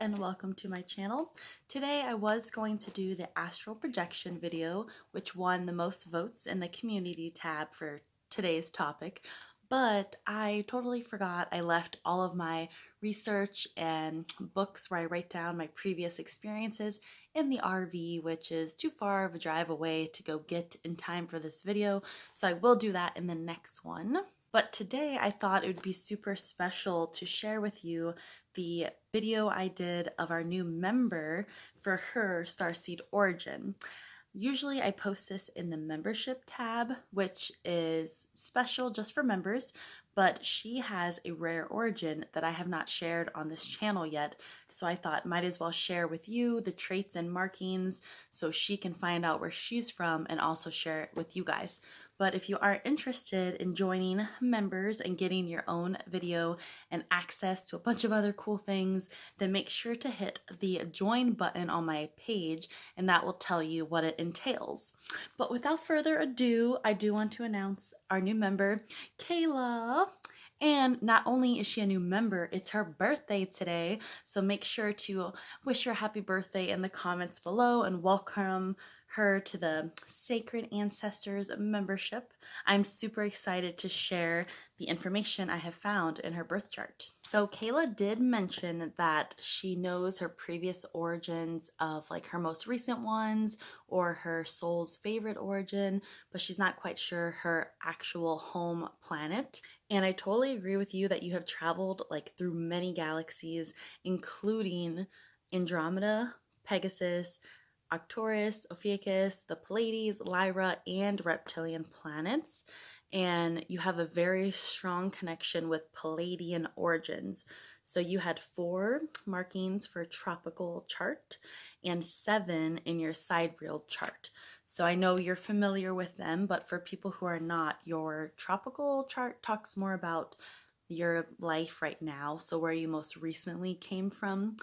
and welcome to my channel. Today I was going to do the astral projection video, which won the most votes in the community tab for today's topic, but I totally forgot. I left all of my research and books where I write down my previous experiences in the RV, which is too far of a drive away to go get in time for this video, so I will do that in the next one. But today I thought it would be super special to share with you the video I did of our new member for her starseed origin. Usually I post this in the membership tab, which is special just for members, but she has a rare origin that I have not shared on this channel yet, so I thought might as well share with you the traits and markings so she can find out where she's from and also share it with you guys. But if you are interested in joining members and getting your own video and access to a bunch of other cool things, then make sure to hit the join button on my page and that will tell you what it entails. But without further ado, I do want to announce our new member, Kayla. And not only is she a new member, it's her birthday today, so make sure to wish her a happy birthday in the comments below and welcome her to the Sacred Ancestors membership. I'm super excited to share the information I have found in her birth chart. So Kayla did mention that she knows her previous origins of like her most recent ones or her soul's favorite origin, but she's not quite sure her actual home planet. And I totally agree with you that you have traveled like through many galaxies, including Andromeda, Pegasus, Arcturus, Ophiuchus, the Pleiades, Lyra, and reptilian planets. And you have a very strong connection with Palladian origins. So you had 4 markings for tropical chart and 7 in your sidereal chart. So I know you're familiar with them, but for people who are not, your tropical chart talks more about your life right now. So where you most recently came from,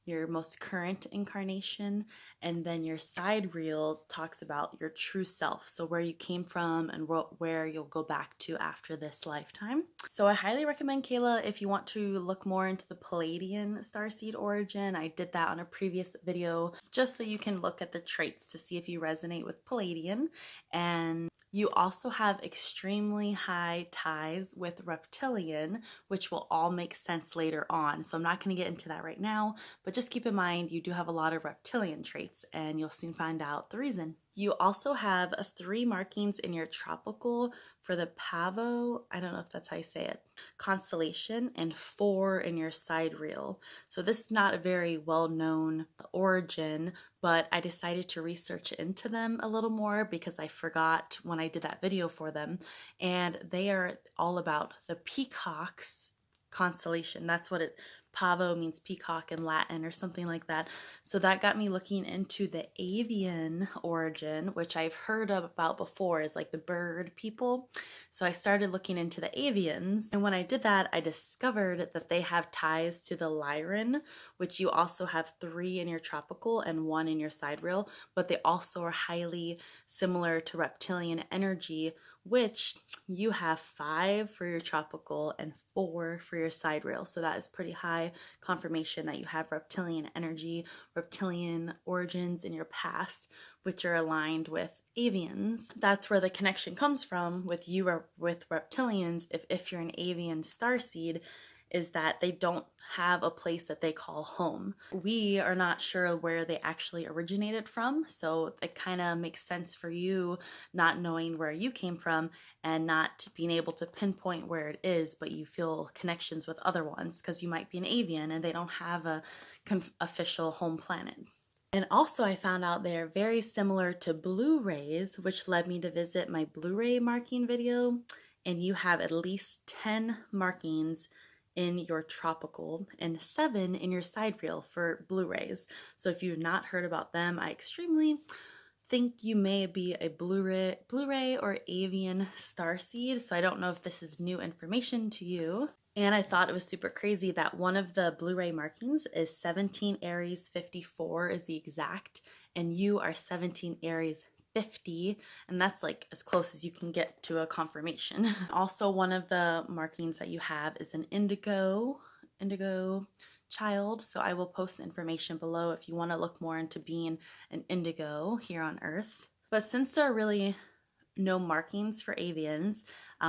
your most current incarnation, and then your sidereal talks about your true self, so where you came from and where you'll go back to after this lifetime. So I highly recommend, Kayla, if you want to look more into the Palladian starseed origin. I did that on a previous video just so you can look at the traits to see if you resonate with Palladian. And you also have extremely high ties with reptilian, which will all make sense later on. So I'm not going to get into that right now, but just keep in mind you do have a lot of reptilian traits and you'll soon find out the reason. You also have 3 markings in your tropical for the Pavo, I don't know if that's how you say it, constellation, and 4 in your sidereal. So this is not a very well-known origin, but I decided to research into them a little more because I forgot when I did that video for them. And they are all about the peacocks constellation. That's what it Pavo means peacock in Latin or something like that. So that got me looking into the avian origin, which I've heard about before is like the bird people. So I started looking into the avians. And when I did that, I discovered that they have ties to the Lyran, which you also have 3 in your tropical and 1 in your sidereal, but they also are highly similar to reptilian energy, which you have 5 for your tropical and 4 for your sidereal. So that is pretty high confirmation that you have reptilian energy, reptilian origins in your past, which are aligned with avians. That's where the connection comes from with you or with reptilians. If you're an avian starseed, is that they don't have a place that they call home. We are not sure where they actually originated from, so it kind of makes sense for you not knowing where you came from and not being able to pinpoint where it is, but you feel connections with other ones because you might be an avian and they don't have a official home planet. And also I found out they're very similar to Blu-rays, which led me to visit my Blu-ray marking video, and you have at least 10 markings in your tropical and 7 in your sidereal for Blu-rays. So if you've not heard about them, I extremely think you may be a Blu-ray or avian starseed. So I don't know if this is new information to you. And I thought it was super crazy that one of the Blu-ray markings is 17 Aries 54 is the exact, and you are 17 Aries 50, and that's like as close as you can get to a confirmation. Also, one of the markings that you have is an indigo child, so I will post the information below if you want to look more into being an indigo here on Earth. But since there are really no markings for avians,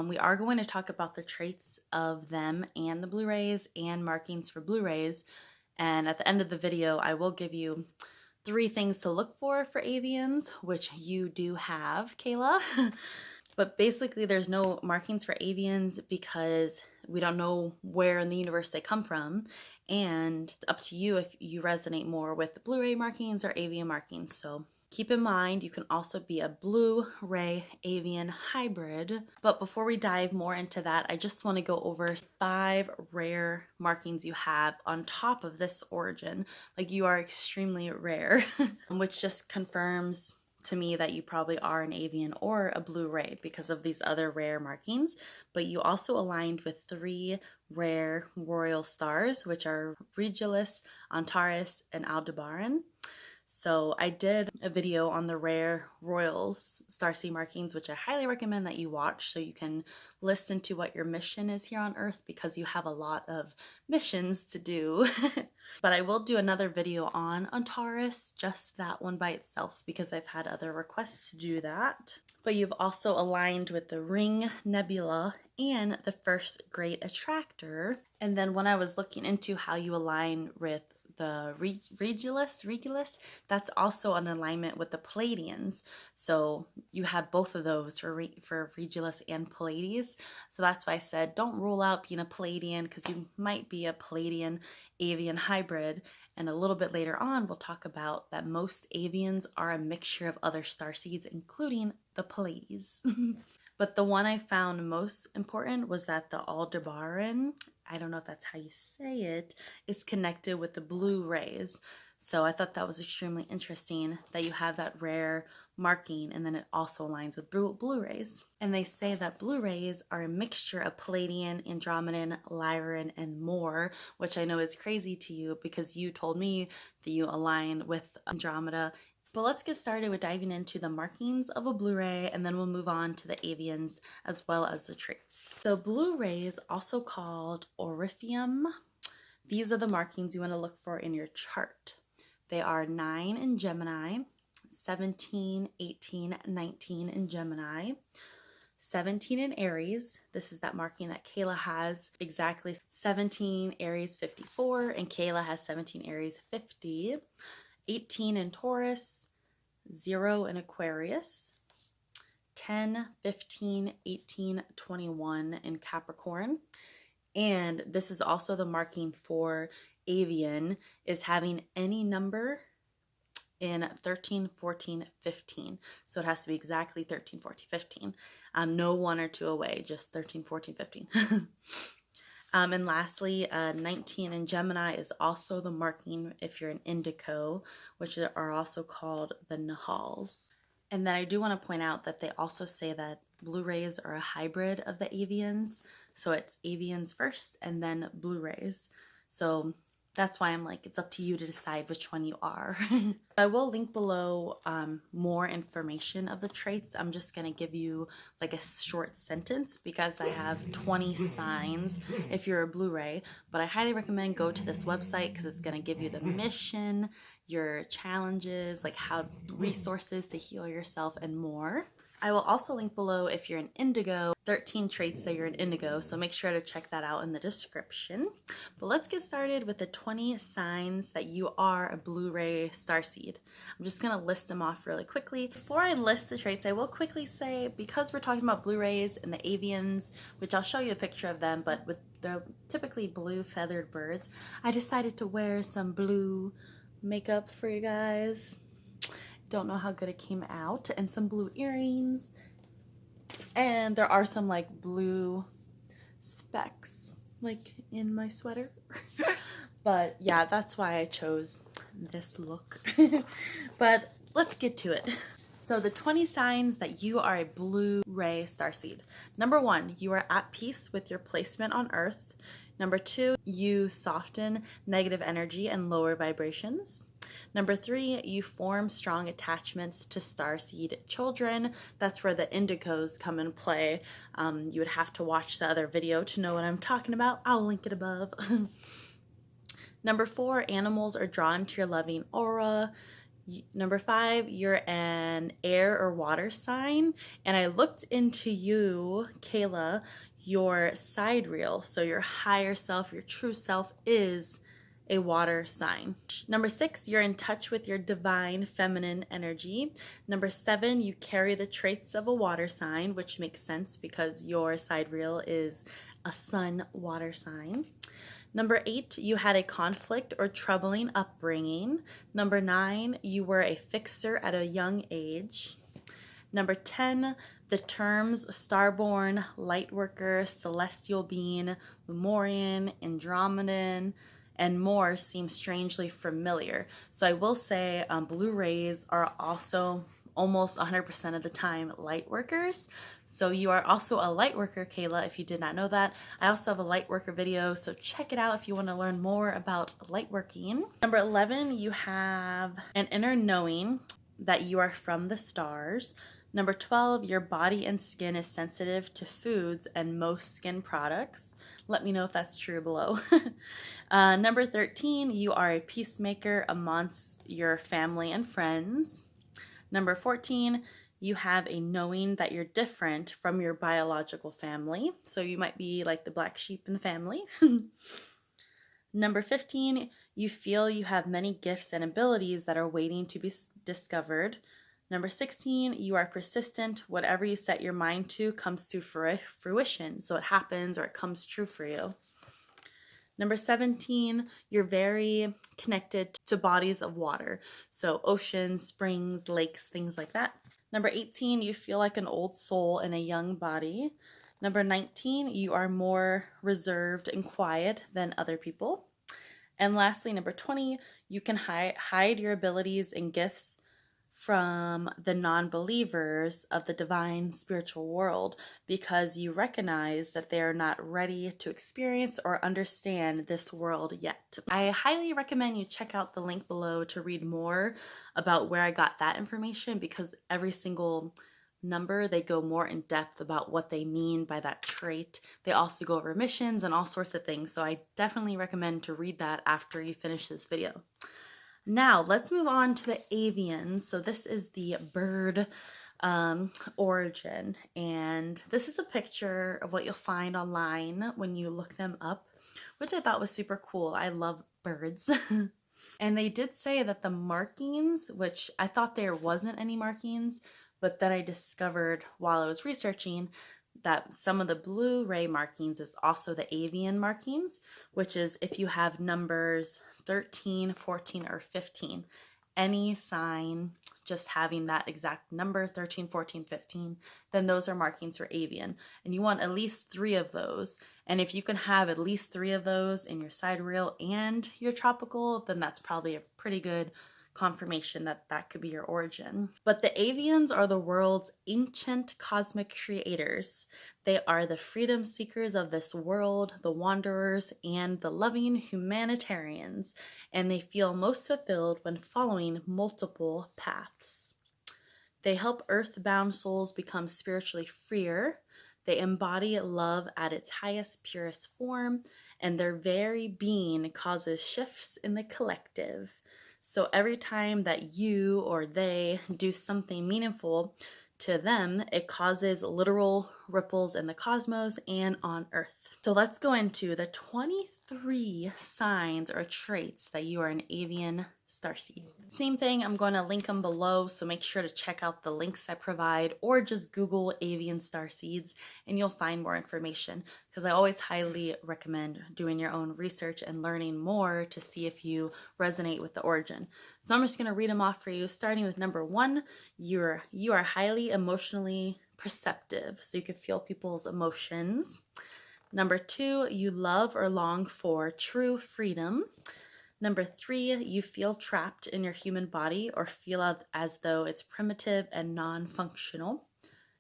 we are going to talk about the traits of them and the blue rays and markings for blue rays. And at the end of the video, I will give you 3 things to look for avians, which you do have, Kayla. But basically, there's no markings for avians because we don't know where in the universe they come from. And it's up to you if you resonate more with the blue ray markings or avian markings. So keep in mind, you can also be a blue ray avian hybrid. But before we dive more into that, I just want to go over 5 rare markings you have on top of this origin. Like, you are extremely rare, which just confirms to me that you probably are an avian or a blue ray because of these other rare markings. But you also aligned with 3 rare royal stars, which are Regulus, Antares, and Aldebaran. So I did a video on the rare royals starseed markings, which I highly recommend that you watch so you can listen to what your mission is here on Earth, because you have a lot of missions to do. But I will do another video on Antares, just that one by itself, because I've had other requests to do that. But you've also aligned with the Ring Nebula and the First Great Attractor. And then when I was looking into how you align with the Regulus, that's also an alignment with the Pleiadians. So you have both of those for Regulus and Pleiades. So that's why I said don't rule out being a Pleiadian, because you might be a Pleiadian avian hybrid. And a little bit later on, we'll talk about that most avians are a mixture of other starseeds, including the Pleiades. But the one I found most important was that the Aldebaran, I don't know if that's how you say it, is connected with the blue rays. So I thought that was extremely interesting that you have that rare marking, and then it also aligns with blue rays. And they say that blue rays are a mixture of Pleiadian, Andromedan, Lyran, and more, which I know is crazy to you because you told me that you align with Andromeda. But let's get started with diving into the markings of a blue ray, and then we'll move on to the avians as well as the traits. So blue rays, also called Orpheum, these are the markings you want to look for in your chart. They are 9 in Gemini, 17, 18, 19 in Gemini, 17 in Aries. This is that marking that Kayla has, exactly 17 Aries 54, and Kayla has 17 Aries 50. 18 in Taurus, 0 in Aquarius, 10, 15, 18, 21 in Capricorn. And this is also the marking for avian, is having any number in 13, 14, 15. So it has to be exactly 13, 14, 15. No 1 or 2 away, just 13, 14, 15. And lastly, 19 in Gemini is also the marking if you're an indigo, which are also called the Nahals. And then I do want to point out that they also say that blue rays are a hybrid of the avians. So it's avians first and then blue rays. So that's why I'm like, it's up to you to decide which one you are. I will link below more information of the traits. I'm just going to give you like a short sentence because I have 20 signs if you're a blue ray. But I highly recommend go to this website because it's going to give you the mission, your challenges, like how resources to heal yourself, and more. I will also link below if you're an indigo, 13 traits that you're an indigo, so make sure to check that out in the description. But let's get started with the 20 signs that you are a blue ray starseed. I'm just going to list them off really quickly. Before I list the traits, I will quickly say, because we're talking about blue rays and the avians, which I'll show you a picture of them, but with their typically blue feathered birds, I decided to wear some blue makeup for you guys. Don't know how good it came out, and some blue earrings, and there are some like blue specks like in my sweater. But yeah, that's why I chose this look. But let's get to it. So the 20 signs that you are a blue ray starseed. Number 1, you are at peace with your placement on Earth. Number 2, you soften negative energy and lower vibrations. Number 3, you form strong attachments to starseed children. That's where the indigos come in play. You would have to watch the other video to know what I'm talking about. I'll link it above. Number 4, animals are drawn to your loving aura. Number 5, you're an air or water sign. And I looked into you, Kayla, your sidereal. So your higher self, your true self is a water sign. Number 6, you're in touch with your divine feminine energy. Number 7, you carry the traits of a water sign, which makes sense because your sidereal is a sun water sign. Number 8, you had a conflict or troubling upbringing. Number 9, you were a fixer at a young age. Number 10, the terms starborn, lightworker, celestial being, Lemurian, Andromedan, and more seem strangely familiar. So I will say blue rays are also almost 100% of the time light workers. So you are also a light worker, Kayla, if you did not know that. I also have a light worker video, so check it out if you want to learn more about light working. Number 11, you have an inner knowing that you are from the stars. Number 12, your body and skin is sensitive to foods and most skin products. Let me know if that's true below. Number 13, you are a peacemaker amongst your family and friends. Number 14, you have a knowing that you're different from your biological family. So you might be like the black sheep in the family. Number 15, you feel you have many gifts and abilities that are waiting to be discovered. Number 16, you are persistent. Whatever you set your mind to comes to fruition. So it happens or it comes true for you. Number 17, you're very connected to bodies of water. So oceans, springs, lakes, things like that. Number 18, you feel like an old soul in a young body. Number 19, you are more reserved and quiet than other people. And lastly, number 20, you can hide your abilities and gifts from the non-believers of the divine spiritual world because you recognize that they are not ready to experience or understand this world yet. I highly recommend you check out the link below to read more about where I got that information, because every single number they go more in depth about what they mean by that trait. They also go over missions and all sorts of things, so I definitely recommend to read that after you finish this video. Now, let's move on to the avians. So this is the bird origin, and this is a picture of what you'll find online when you look them up, which I thought was super cool. I love birds. And they did say that the markings, which I thought there wasn't any markings, but then I discovered while I was researching that some of the blue ray markings is also the avian markings, which is if you have numbers 13, 14, or 15. Any sign just having that exact number, 13, 14, 15, then those are markings for avian. And you want at least 3 of those. And if you can have at least 3 of those in your sidereal and your tropical, then that's probably a pretty good confirmation that that could be your origin. But the avians are the world's ancient cosmic creators. They are the freedom seekers of this world, the wanderers, and the loving humanitarians, and they feel most fulfilled when following multiple paths. They help earthbound souls become spiritually freer. They embody love at its highest, purest form, and their very being causes shifts in the collective. So every time that you or they do something meaningful to them, it causes literal ripples in the cosmos and on Earth. So let's go into the 23 signs or traits that you are an avian starseed. Same thing, I'm going to link them below, so make sure to check out the links I provide or just Google avian starseeds and you'll find more information, because I always highly recommend doing your own research and learning more to see if you resonate with the origin. So I'm just going to read them off for you, starting with number 1. You are highly emotionally perceptive, so you can feel people's emotions. Number 2, you love or long for true freedom. Number 3, you feel trapped in your human body or feel as though it's primitive and non-functional.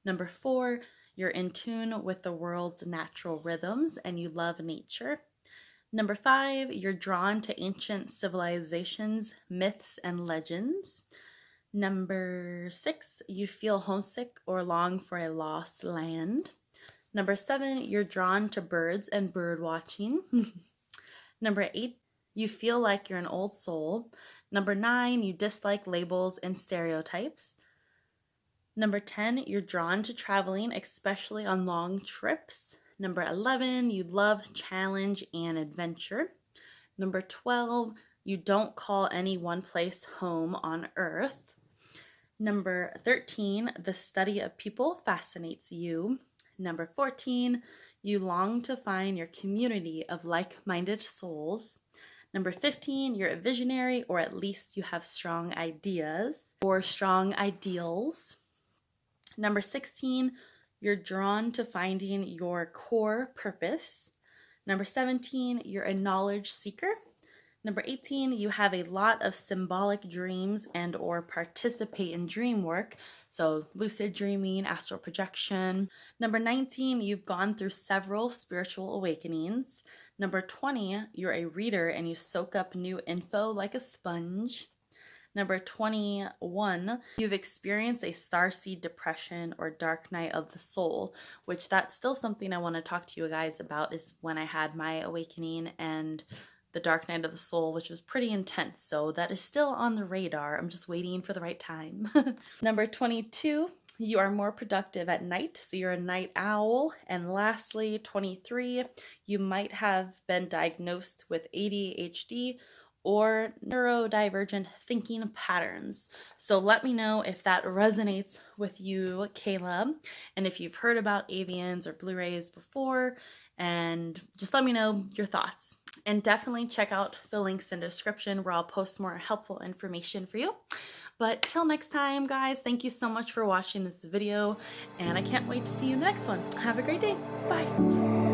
Number 4, you're in tune with the world's natural rhythms and you love nature. Number 5, you're drawn to ancient civilizations, myths, and legends. Number 6, you feel homesick or long for a lost land. Number 7, you're drawn to birds and bird watching. Number 8, You feel like you're an old soul. Number 9, you dislike labels and stereotypes. Number 10, you're drawn to traveling, especially on long trips. Number 11, you love challenge and adventure. Number 12, you don't call any one place home on earth. Number 13, the study of people fascinates you. Number 14, you long to find your community of like-minded souls. Number 15, you're a visionary, or at least you have strong ideas or strong ideals. Number 16, you're drawn to finding your core purpose. Number 17, you're a knowledge seeker. Number 18, you have a lot of symbolic dreams and or participate in dream work, so lucid dreaming, astral projection. Number 19, you've gone through several spiritual awakenings. Number 20, you're a reader and you soak up new info like a sponge. Number 21, you've experienced a starseed depression or dark night of the soul, which that's still something I want to talk to you guys about, is when I had my awakening and the dark night of the soul, which was pretty intense. So that is still on the radar. I'm just waiting for the right time. Number 22, you are more productive at night, so you're a night owl. And lastly, 23, you might have been diagnosed with ADHD or neurodivergent thinking patterns. So let me know if that resonates with you, Kayla, and if you've heard about avians or Blu-rays before, and just let me know your thoughts. And definitely check out the links in the description where I'll post more helpful information for you. But till next time, guys, thank you so much for watching this video, and I can't wait to see you in the next one. Have a great day. Bye.